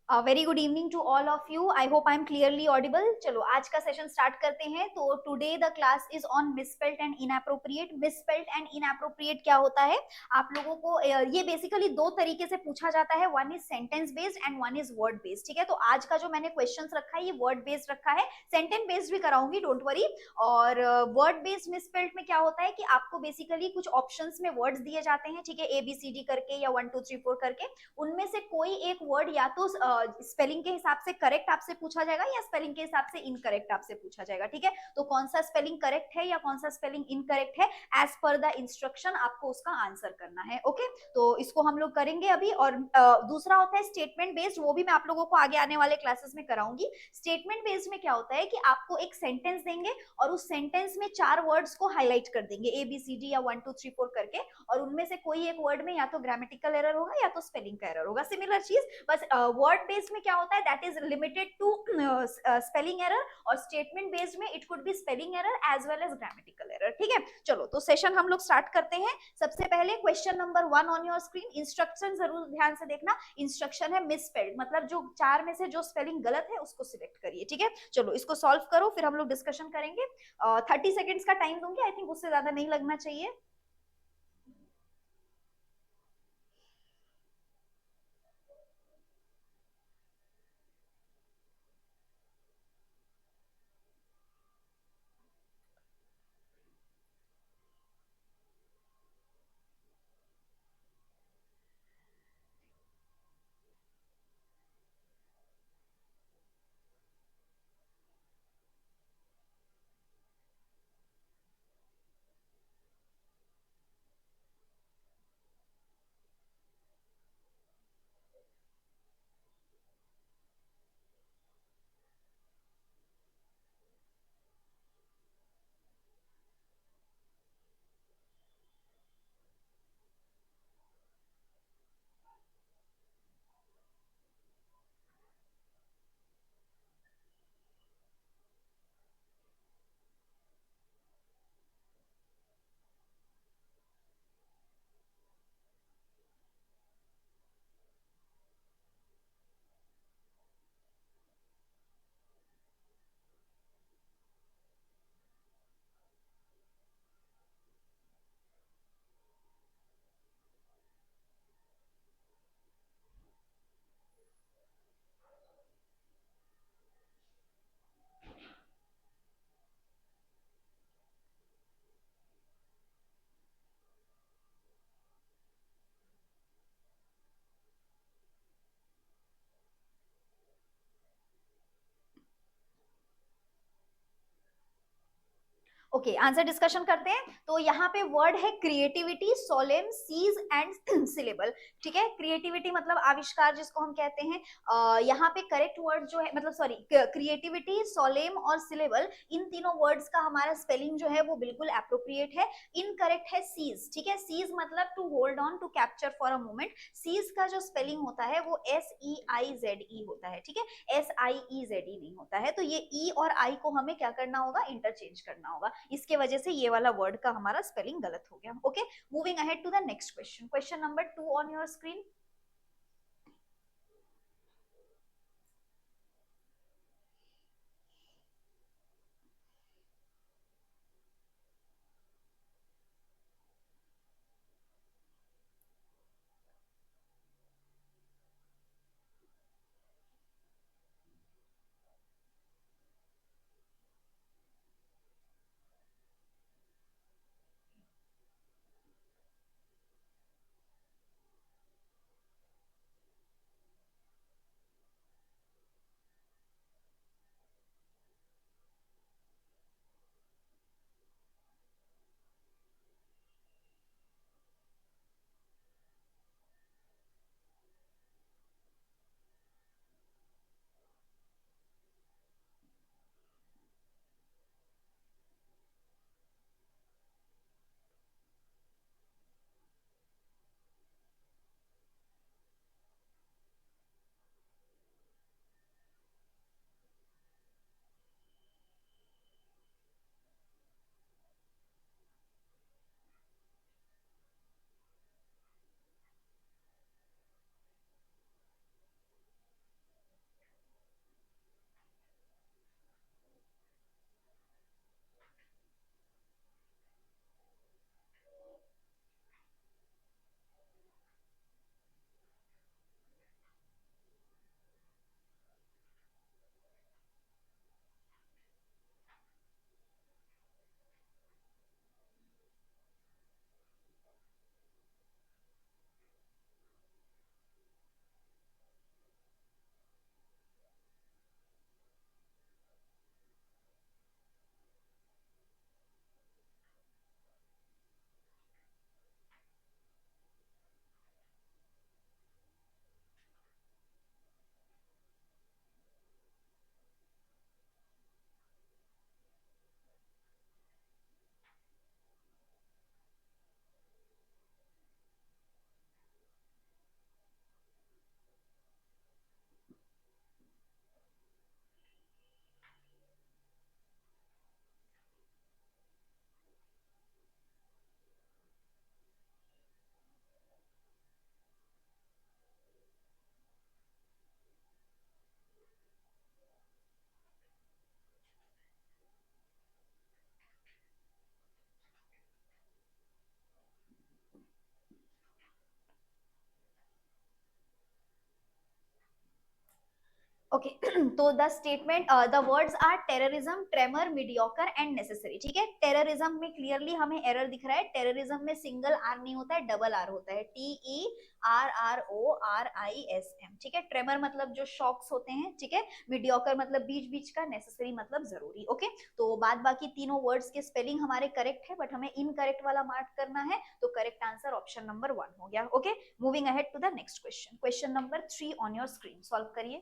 Very good evening to all of you. I hope I am clearly audible. चलो आज का session start करते हैं। तो today the class is on misspelled and inappropriate. Misspelled and inappropriate क्या होता है? आप लोगों को ये बेसिकली दो तरीके से पूछा जाता है, one is sentence based and one is word based. ठीक है, तो आज का जो मैंने क्वेश्चंस रखा है ये वर्ड बेस्ड रखा है, सेंटेंस बेस्ड भी कराऊंगी, डोंट वरी। और वर्ड बेस्ड मिसस्पेल्ड में क्या होता है कि आपको बेसिकली कुछ ऑप्शंस में वर्ड्स दिए जाते हैं, ठीक है, ए बी सी डी करके या 1 2 3 4 करके। उनमें से कोई एक वर्ड या तो स्पेलिंग के हिसाब से करेक्ट आपसे पूछा जाएगा या स्पेलिंग के हिसाब से इनकरेक्ट आपसे पूछा जाएगा। ठीक है, तो कौन सा स्पेलिंग करेक्ट है या कौन सा स्पेलिंग इनकरेक्ट है, एज पर द इंस्ट्रक्शन आपको उसका आंसर करना है। ओके, तो इसको हम लोग करेंगे अभी। और दूसरा होता है स्टेटमेंट बेस्ड, वो भी मैं आप लोगों को आगे आने वाले क्लासेस में कराऊंगी। स्टेटमेंट बेस्ड में क्या होता है कि आपको एक सेंटेंस देंगे और उस सेंटेंस में 4 वर्ड्स को हाईलाइट कर देंगे, ए बी सी डी या 1 2 3 4 करके, और उनमें से कोई एक वर्ड में या तो ग्रामेटिकल एरर होगा या तो स्पेलिंग का एरर होगा, सिमिलर चीज। बस वर्ड बेस्ड में क्या होता है, that is limited to spelling error, और स्टेटमेंट बेस्ड में it could be spelling error as well as grammatical error. ठीक है, चलो तो सेशन हम लोग स्टार्ट करते हैं। सबसे पहले question number 1 on your screen. Instruction जरूर ध्यान से देखना। इंस्ट्रक्शन है मिसस्पेल्ड, मतलब जो 4 में से जो स्पेलिंग गलत है उसको सिलेक्ट करिए। ठीक है, चलो इसको सॉल्व करो, फिर हम लोग डिस्कशन करेंगे। 30 सेकेंड्स का टाइम दूंगी, आई थिंक उससे ज्यादा नहीं लगना चाहिए। ओके, आंसर डिस्कशन करते हैं। तो यहाँ पे वर्ड है creativity, solemn, seize and syllable. ठीक है, क्रिएटिविटी मतलब आविष्कार जिसको हम कहते हैं। यहाँ पे करेक्ट वर्ड जो है, मतलब सॉरी, क्रिएटिविटी, सोलेम और सिलेबल, इन तीनों वर्ड्स का हमारा स्पेलिंग जो है वो बिल्कुल अप्रोप्रिएट है। इनकरेक्ट है सीज। ठीक है, सीज मतलब to hold on, to capture for a moment. Seize का जो स्पेलिंग होता है वो SEIZE होता है। ठीक है, SIEZE नहीं होता है। तो ये ई और आई को हमें क्या करना होगा, इंटरचेंज करना होगा। इसके वजह से ये वाला वर्ड का हमारा स्पेलिंग गलत हो गया। Okay, moving ahead to the next question. Question number 2 on your screen. Okay तो the statement the words are terrorism, tremor, mediocre and necessary. ठीक है, टेररिज्म में क्लियरली हमें एरर दिख रहा है, टेररिज्म में सिंगल आर नहीं होता है, डबल आर होता है, TERRORISM। ठीक है, ट्रेमर मतलब जो शॉक्स होते हैं, ठीक है, मीडियोकर मतलब बीच बीच का, नेसेसरी मतलब जरूरी। ओके, तो बाद बाकी तीनों वर्ड्स के स्पेलिंग हमारे करेक्ट है, बट हमें इनकरेक्ट वाला मार्क करना है, तो करेक्ट आंसर ऑप्शन नंबर 1 हो गया। Okay, moving ahead to the next question, question number 3 on your screen, solve करिए।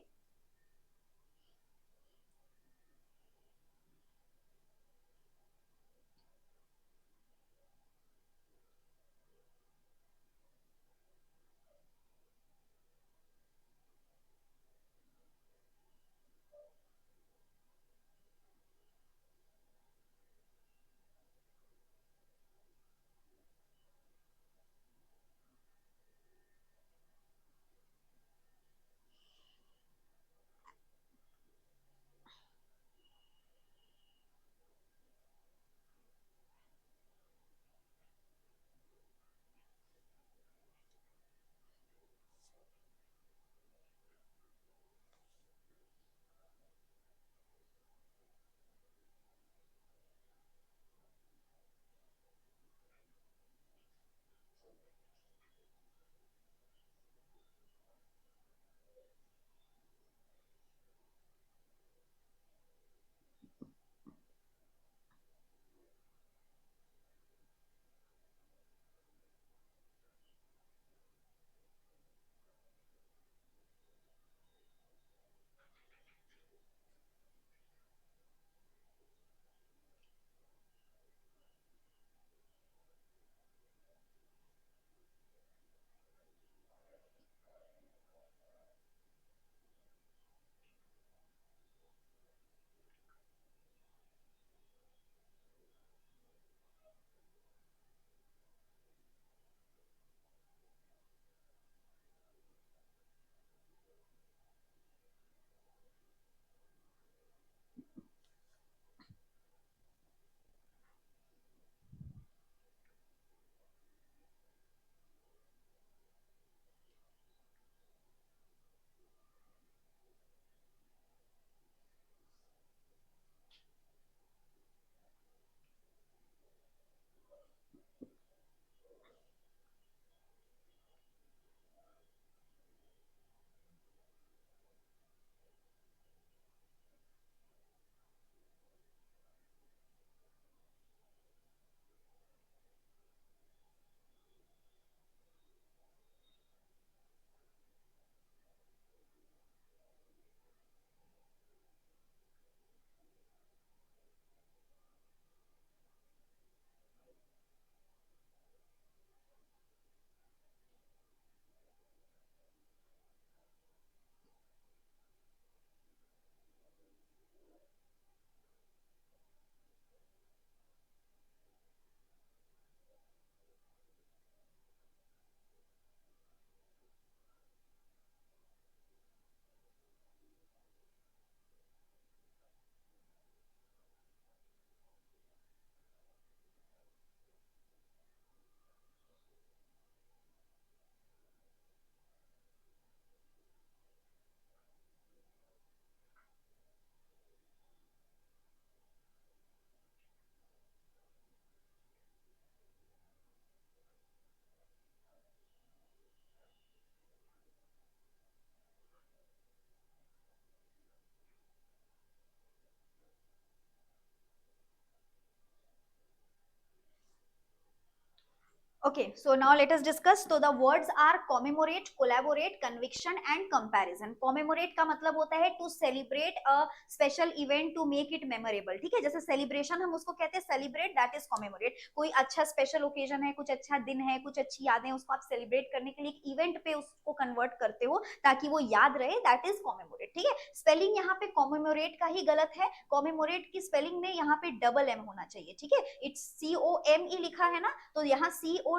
Okay, so now let us discuss. So the words are commemorate, collaborate, conviction and comparison. Commemorate का मतलब होता है to celebrate a special event to make it memorable. ठीक है, जैसे celebration हम उसको कहते हैं celebrate, that is commemorate. कोई अच्छा special occasion है, कुछ अच्छा दिन है, कुछ अच्छी यादें, उसको आप celebrate करने के लिए एक event पे उसको convert करते हो ताकि वो याद रहे, that is commemorate. ठीक है, spelling यहाँ पे commemorate का ही गलत है, commemorate की spelling में यहाँ पे double M होना चाहिए। ठीक है, it's COME लिखा है ना, तो यहाँ COMMEMORATE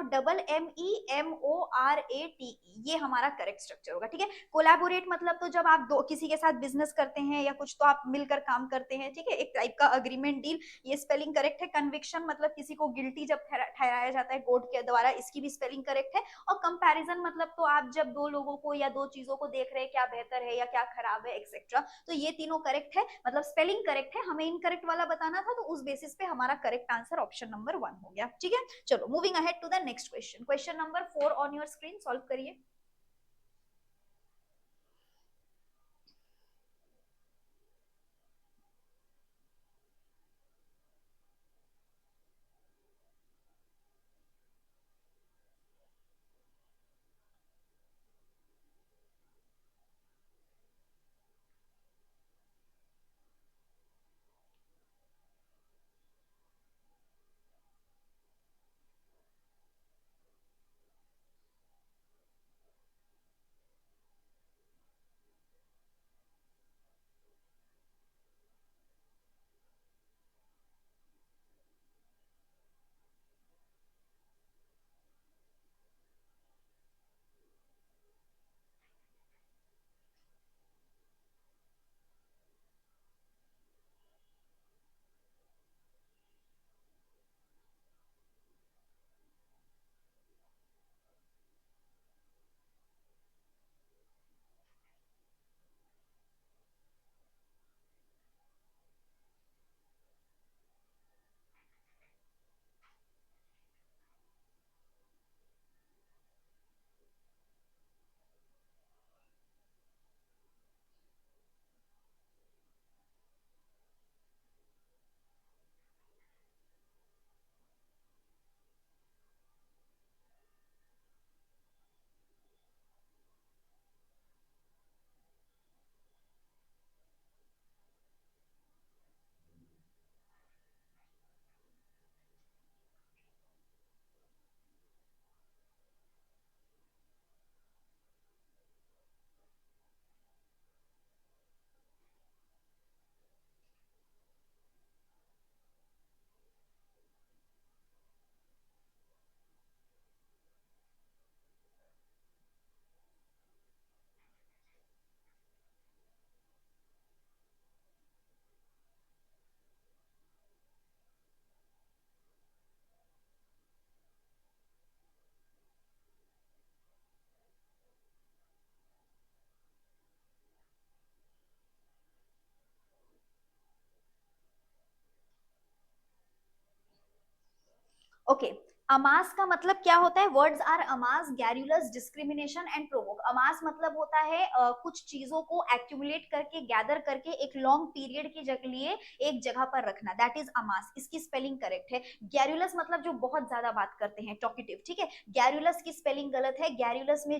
ये हमारा करेक्ट स्ट्रक्चर होगा। ठीक है, कोलैबोरेट मतलब तो जब आप दो किसी के साथ बिजनेस करते हैं या कुछ तो आप मिलकर काम करते हैं, ठीक है, एक टाइप का अग्रीमेंट डील, ये स्पेलिंग करेक्ट है। कन्विक्शन मतलब किसी को गिल्टी जब ठहराया जाता है कोर्ट के द्वारा, इसकी भी स्पेलिंग करेक्ट है। और कंपैरिजन मतलब तो आप जब दो लोगों को या दो चीजों को देख रहे हैं क्या बेहतर है या क्या खराब है एक्सेट्रा। तो ये तीनों करेक्ट है, मतलब स्पेलिंग करेक्ट है, हमें इनकरेक्ट वाला बताना था, तो उस बेसिस पे हमारा करेक्ट आंसर ऑप्शन नंबर 1 हो गया। ठीक है, चलो moving ahead to the next question. Question number 4 on your screen, solve करिए। ओके, अमास का मतलब क्या होता है? Words are amass, garrulous, discrimination and provoke. Amass मतलब होता है कुछ चीजों को एक्यूमुलेट करके, गैदर करके एक लॉन्ग पीरियड के लिए एक जगह पर रखना, दैट इज अमास। इसकी स्पेलिंग करेक्ट है। गैरुलस मतलब जो बहुत ज्यादा बात करते हैं, टॉकेटिव। ठीक है, गैरुलस की स्पेलिंग गलत है, गैरुलस में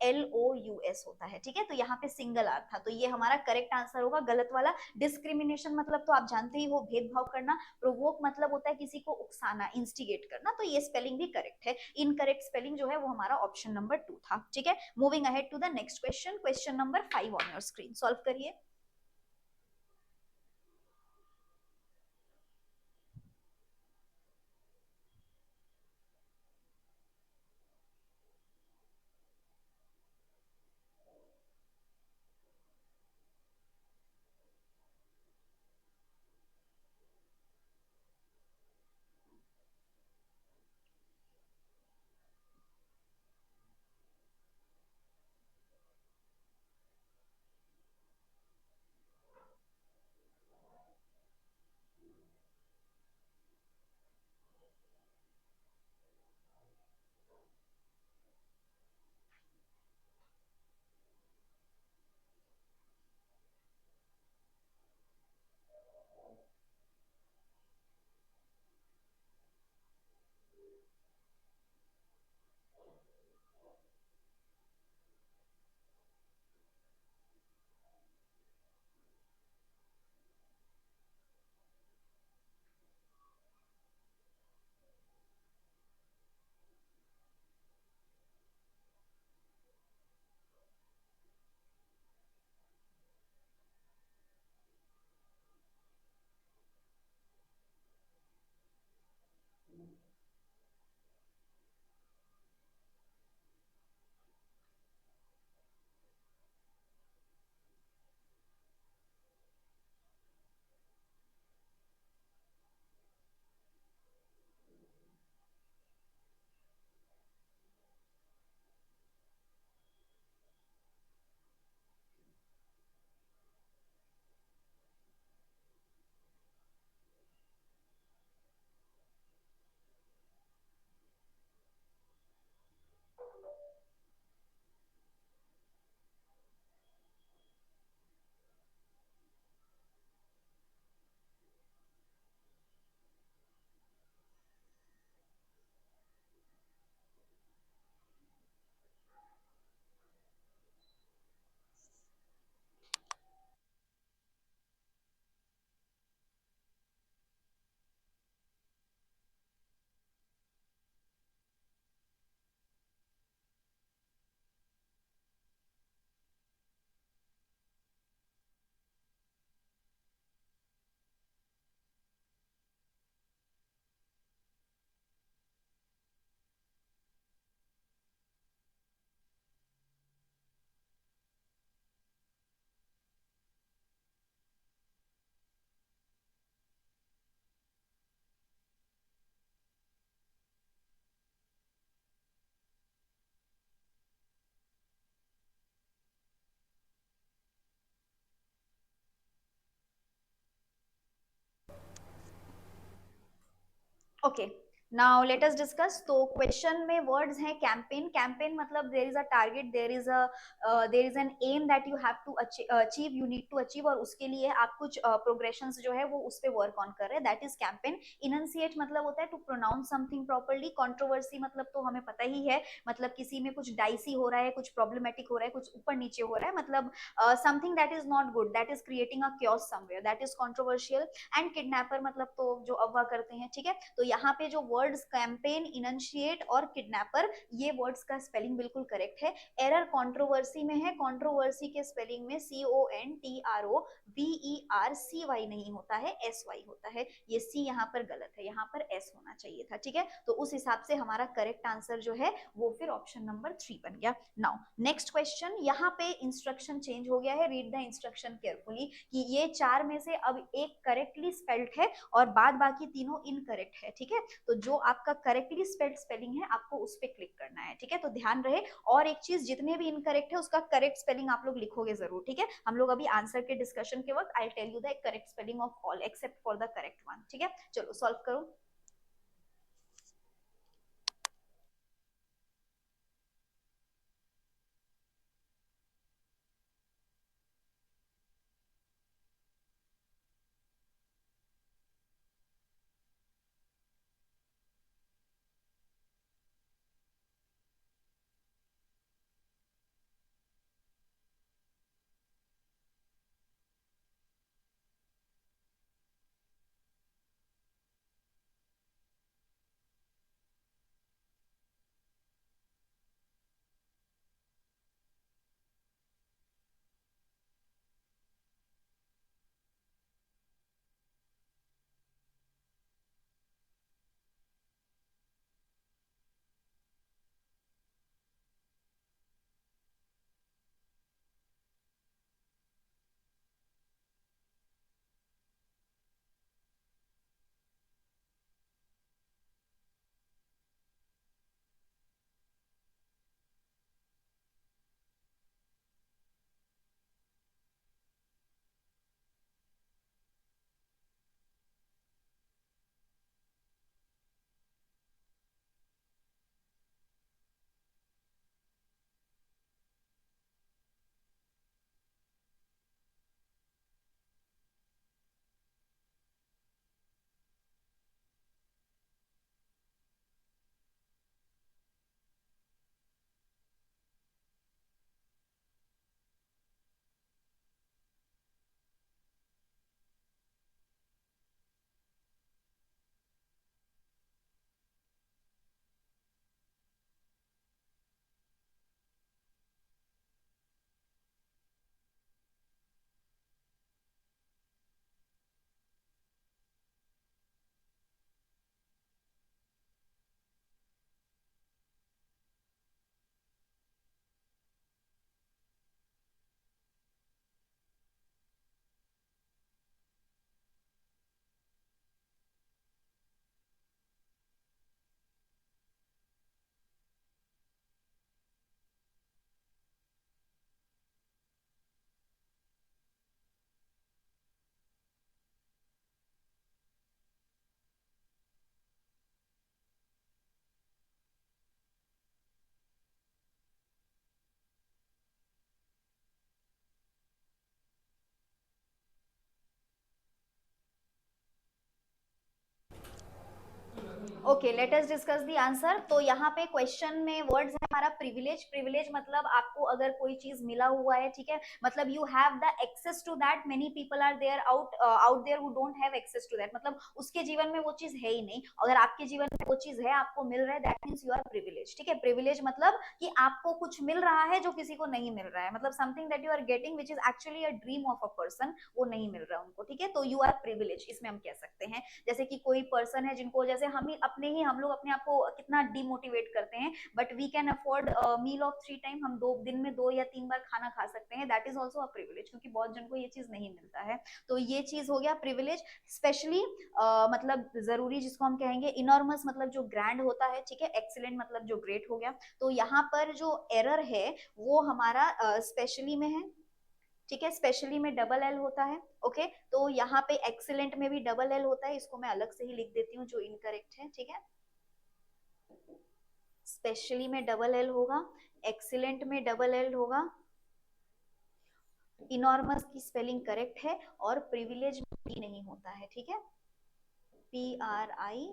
GARRULOUS होता है। ठीक है, तो यहाँ पे सिंगल आर था, तो ये हमारा करेक्ट आंसर होगा, गलत वाला। डिस्क्रिमिनेशन मतलब तो आप जानते ही हो, भेदभाव करना। प्रोवोक मतलब होता है किसी को उकसाना, इंस्टिगेट करना, तो ये स्पेलिंग भी करेक्ट है। इनकरेक्ट स्पेलिंग जो है वो हमारा ऑप्शन नंबर 2 था। ठीक है, moving ahead to the next question. Question number 5 on your screen, solve करिए। Okay, now let us discuss. तो क्वेश्चन में वर्ड्स हैं कैंपेन। कैंपेन मतलब there is a target, there is an aim that you have to achieve, you need to achieve, और उसके लिए आप कुछ प्रोग्रेशंस जो है वो उस पे वर्क ऑन कर रहे हैं, दैट इज कैंपेन। इनंसिएट मतलब होता है to pronounce something properly. Controversy मतलब तो हमें पता ही है, मतलब किसी में कुछ डाइसी हो रहा है, कुछ प्रॉब्लमेटिक हो रहा है, कुछ ऊपर नीचे हो रहा है, मतलब something that is not good, that is creating a chaos somewhere, that is controversial. And kidnapper मतलब तो जो अगवा करते हैं, ठीक है। तो यहाँ पे जो वर्ड्स कैंपेन, इनंशिएट और किडनैपर, ये वर्ड्स का स्पेलिंग बिल्कुल करेक्ट है। एरर कंट्रोवर्सी में है, कंट्रोवर्सी के स्पेलिंग में CONTROVERCY नहीं होता है, SY होता है। ये C यहाँ पर गलत है, यहाँ पर S होना चाहिए था, ठीक है। तो उस हिसाब से हमारा करेक्ट आंसर जो है वो फिर ऑप्शन नंबर 3 बन गया। नाउ नेक्स्ट क्वेश्चन, यहाँ पे इंस्ट्रक्शन चेंज हो गया है, रीड द इंस्ट्रक्शन केयरफुली, कि ये 4 में से अब एक करेक्टली स्पेल्ड है और बाद बाकी तीनों इनकरेक्ट है, ठीक है। तो जो आपका करेक्टली स्पेल्ड स्पेलिंग है आपको उस पर क्लिक करना है, ठीक है। तो ध्यान रहे, और एक चीज, जितने भी इनकरेक्ट है उसका करेक्ट स्पेलिंग आप लोग लिखोगे जरूर, ठीक है। हम लोग अभी आंसर के डिस्कशन के वक्त I tell you the correct spelling of all except for the correct one, ठीक है। चलो सॉल्व करो। Okay, let us discuss the answer. तो यहाँ पे क्वेश्चन में वर्ड्स है हमारा प्रिविलेज। प्रिविलेज मतलब आपको अगर कोई चीज मिला हुआ है, ठीक है, मतलब you have the access to that, many people are there out there who don't have access to that, मतलब उसके जीवन में वो चीज है ही नहीं, अगर आपके जीवन में वो चीज है, आपको मिल रहा है, that means you are privilege, ठीक है। प्रिविलेज मतलब कि आपको कुछ मिल रहा है जो किसी को नहीं मिल रहा है, मतलब something that you are getting which is actually a dream of a person, वो नहीं मिल रहा है उनको, ठीक है। तो यू आर प्रिविलेज, इसमें हम कह सकते हैं। जैसे कि कोई पर्सन है जिनको, जैसे हम लोग अपने आप को कितना डिमोटिवेट करते हैं, but we can afford meal of 3 time, हम 2 दिन में 2 या 3 बार खाना खा सकते हैं, that is also a privilege, क्योंकि बहुत जन को ये चीज नहीं मिलता है। तो ये चीज हो गया प्रिविलेज। स्पेशली मतलब जरूरी, जिसको हम कहेंगे इनॉर्मस, मतलब जो ग्रैंड होता है, ठीक है। एक्सीलेंट मतलब जो ग्रेट हो गया। तो यहाँ पर जो एरर है वो हमारा स्पेशली में है, ठीक है, स्पेशली में डबल एल होता है। ओके, तो यहाँ पे एक्सीलेंट में भी डबल एल होता है, इसको मैं अलग से ही लिख देती हूँ जो इनकरेक्ट है। ठीक है, स्पेशली में डबल एल होगा, एक्सीलेंट में डबल एल होगा, इनॉर्मस की स्पेलिंग करेक्ट है, और प्रिविलेज में नहीं होता है। ठीक है, PRIVILEGE।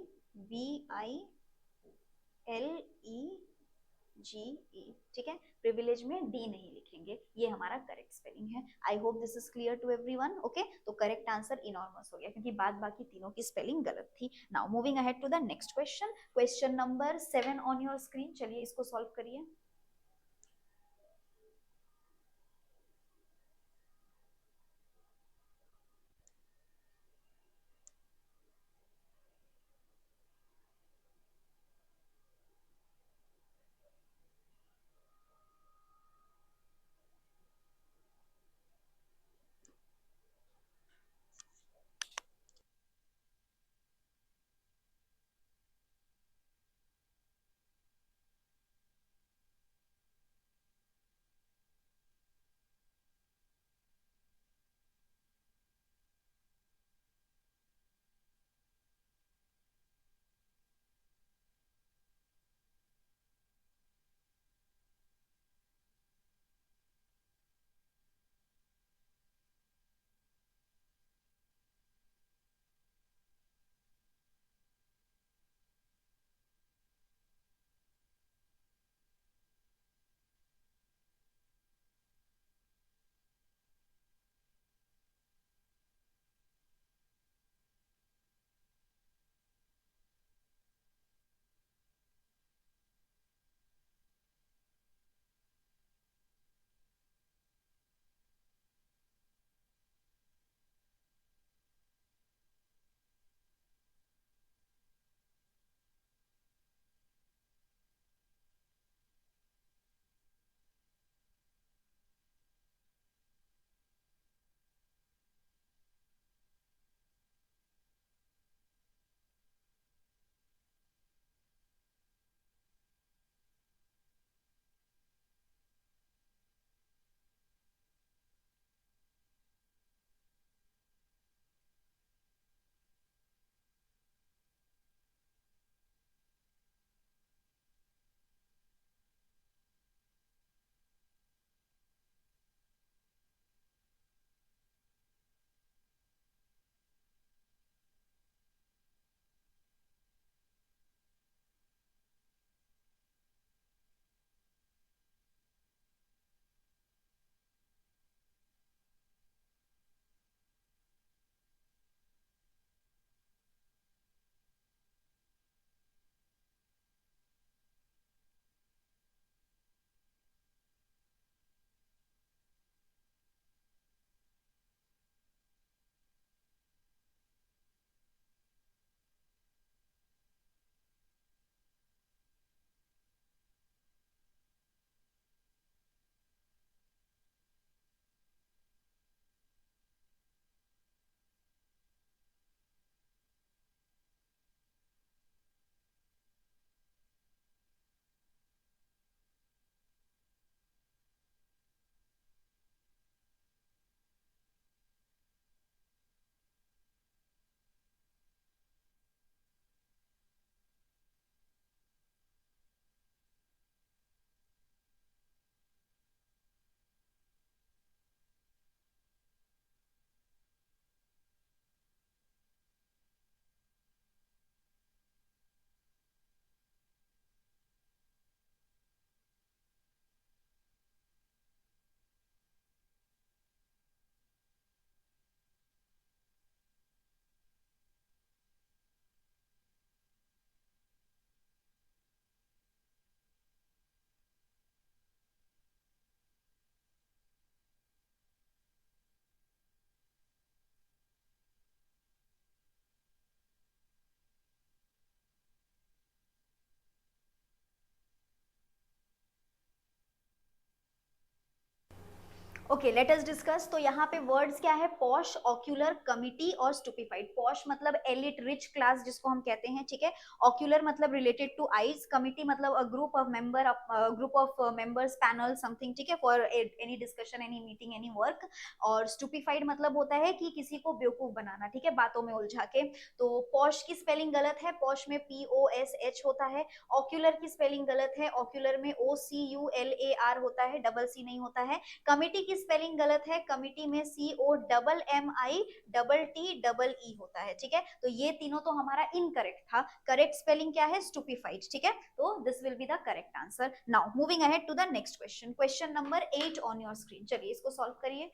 ठीक है, प्रिविलेज में डी नहीं लिखेंगे, ये हमारा करेक्ट स्पेलिंग है। I hope this is clear to everyone. Okay, तो करेक्ट आंसर इनॉर्मस हो गया, क्योंकि बाद बाकी तीनों की स्पेलिंग गलत थी। Now moving ahead to the next question, question number 7 on your screen. चलिए इसको सॉल्व करिए। Okay, let us discuss. तो यहाँ पे वर्ड्स क्या है? पॉश, ऑक्यूलर, कमिटी और स्टूपिफाइड। पॉश मतलब एलिट, रिच क्लास जिसको हम कहते हैं, ठीक है। ऑक्यूलर मतलब रिलेटेड टू आईज, कमिटी मतलब a group of member, group of members, panel, something, ठीक है, for any discussion, any meeting, any work. और स्टूपिफाइड मतलब होता है कि किसी को बेवकूफ बनाना, ठीक है, बातों में उलझा के। तो पॉश की स्पेलिंग गलत है, पॉश में POSH होता है। ऑक्यूलर की स्पेलिंग गलत है, ऑक्यूलर में OCULAR होता है, डबल सी नहीं होता है। कमिटी की स्पेलिंग गलत है, कमिटी में COMMI TT होता है, ठीक है। तो ये तीनों तो हमारा इनकरेक्ट था। करेक्ट स्पेलिंग क्या है? स्टूपिफाइड, ठीक है। तो this will be the correct answer. Now moving ahead to the next question, question number 8 on your screen. चलिए इसको सॉल्व करिए।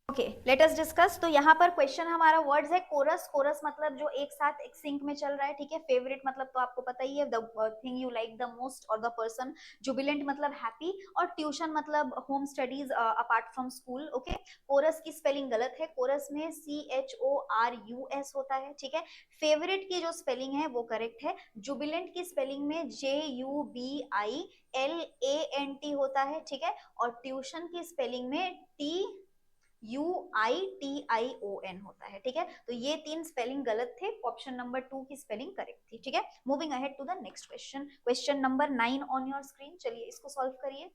Okay, let us discuss. तो यहाँ पर क्वेश्चन हमारा वर्ड्स है कोरस। कोरस मतलब जो एक साथ एक सिंक में चल रहा है, ठीक है। फेवरेट मतलब तो आपको पता ही है, the thing you like the most और द पर्सन। जुबिलेंट मतलब हैप्पी। और ट्यूशन मतलब home studies apart from school, okay. Chorus की स्पेलिंग गलत है, कोरस में CHORUS होता है, ठीक है। फेवरेट की जो स्पेलिंग है वो करेक्ट है। जुबिलेंट की स्पेलिंग में JUBILANT होता है, ठीक है। और ट्यूशन की स्पेलिंग में TUITION होता है, ठीक है। तो ये तीन स्पेलिंग गलत थे, ऑप्शन नंबर 2 की स्पेलिंग करेक्ट थी, ठीक है। Moving ahead to the next question, question number 9 on your screen. चलिए इसको सॉल्व करिए।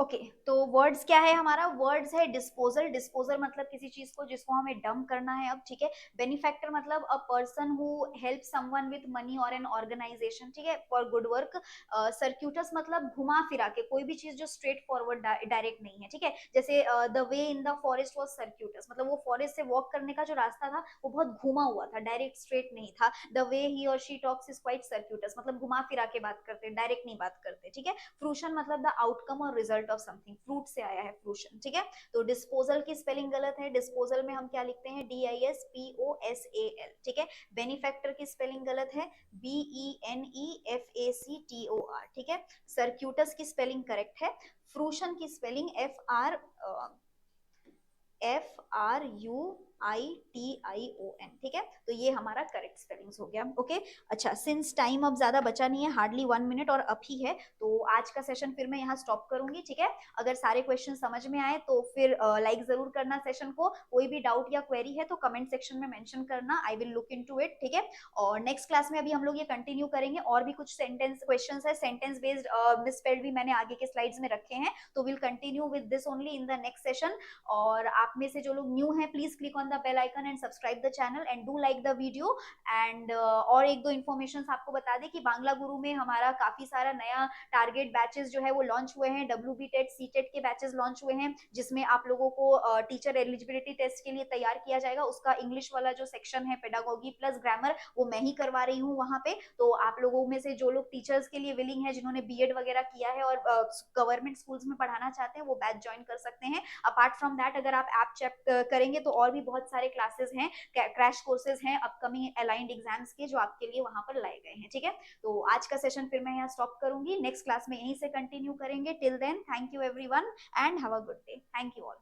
ओके तो वर्ड्स क्या है हमारा, वर्ड्स है डिस्पोजल, डिस्पोजल मतलब किसी चीज को जिसको हमें डंप करना है अब, ठीक है। बेनिफैक्टर मतलब a person who help someone with money और एन ऑर्गेनाइजेशन, ठीक है, फॉर गुड वर्क। सर्क्यूटस मतलब घुमा फिरा के, कोई भी चीज जो स्ट्रेट फॉरवर्ड डायरेक्ट नहीं है, ठीक है। जैसे the way in the forest was circuitous, मतलब वो फॉरेस्ट से वॉक करने का जो रास्ता था वो बहुत घुमा हुआ था, डायरेक्ट स्ट्रेट नहीं था। द वे ही और शी टॉक्स इज क्वाइट सर्क्यूटस, मतलब घुमा फिरा के बात करते, डायरेक्ट नहीं बात करते, ठीक है। फ्रूशन मतलब द आउटकम और रिजल्ट ऑफ समथिंग, फ्रूट से आया है फ्रूशन, ठीक है। तो डिस्पोजल की स्पेलिंग गलत है, डिस्पोजल में हम क्या लिखते हैं, DISPOSAL, ठीक है। बेनिफैक्टर की स्पेलिंग गलत है, BENEFACTOR, ठीक है। सर्क्यूटस की स्पेलिंग करेक्ट है, फ्रूशन की स्पेलिंग FRUITION, ठीक है। तो ये हमारा करेक्ट स्पेलिंग्स हो गया, ओके। अच्छा, सिंस टाइम अब ज्यादा बचा नहीं है, हार्डली 1 मिनट और अप ही है, तो आज का सेशन फिर मैं यहाँ स्टॉप करूंगी, ठीक है। अगर सारे क्वेश्चन समझ में आए तो फिर लाइक जरूर करना सेशन को, कोई भी डाउट या क्वेरी है तो कमेंट सेक्शन में मेंशन करना, I will look into it, ठीक है। और नेक्स्ट क्लास में अभी हम लोग ये कंटिन्यू करेंगे, और भी कुछ सेंटेंस क्वेश्चंस है, सेंटेंस बेस्ड मिसस्पेल्ड भी मैंने आगे के स्लाइड्स में रखे हैं, तो will continue with this only in the next session. और आप में से जो लोग न्यू हैं please click on the bell icon and subscribe the channel and do like the video. And और एक दो इन्फॉर्मेशन आपको बता दें कि बांग्ला गुरु में हमारा काफी सारा नया टारगेट बैचेस जो है वो लॉन्च हुए हैं, WB टेट सी टेट के बैचेस लॉन्च हुए हैं, जिसमें आप लोगों को टीचर एलिजिबिलिटी टेस्ट के लिए तैयार किया जाएगा। उसका इंग्लिश वाला जो सेक्शन है पेडागोगी प्लस ग्रामर, वो मैं ही करवा रही हूँ वहां पे। तो आप लोगों में से जो लोग टीचर्स के लिए विलिंग है, जिन्होंने बीएड वगैरह किया है और गवर्नमेंट स्कूल्स में पढ़ाना चाहते हैं, वो बैच ज्वाइन कर सकते हैं। अपार्ट फ्रॉम दैट अगर आप ऐप चेक करेंगे तो और भी बहुत सारे क्लासेस हैं, क्रैश कोर्सेज हैं अपकमिंग अलाइंड एग्जाम्स के, जो आपके लिए वहां पर लाए गए हैं, ठीक है। तो आज का सेशन फिर मैं यहाँ स्टॉप करूंगी, नेक्स्ट क्लास में यहीं से कंटिन्यू करेंगे। Till then thank you everyone and have a good day, thank you all.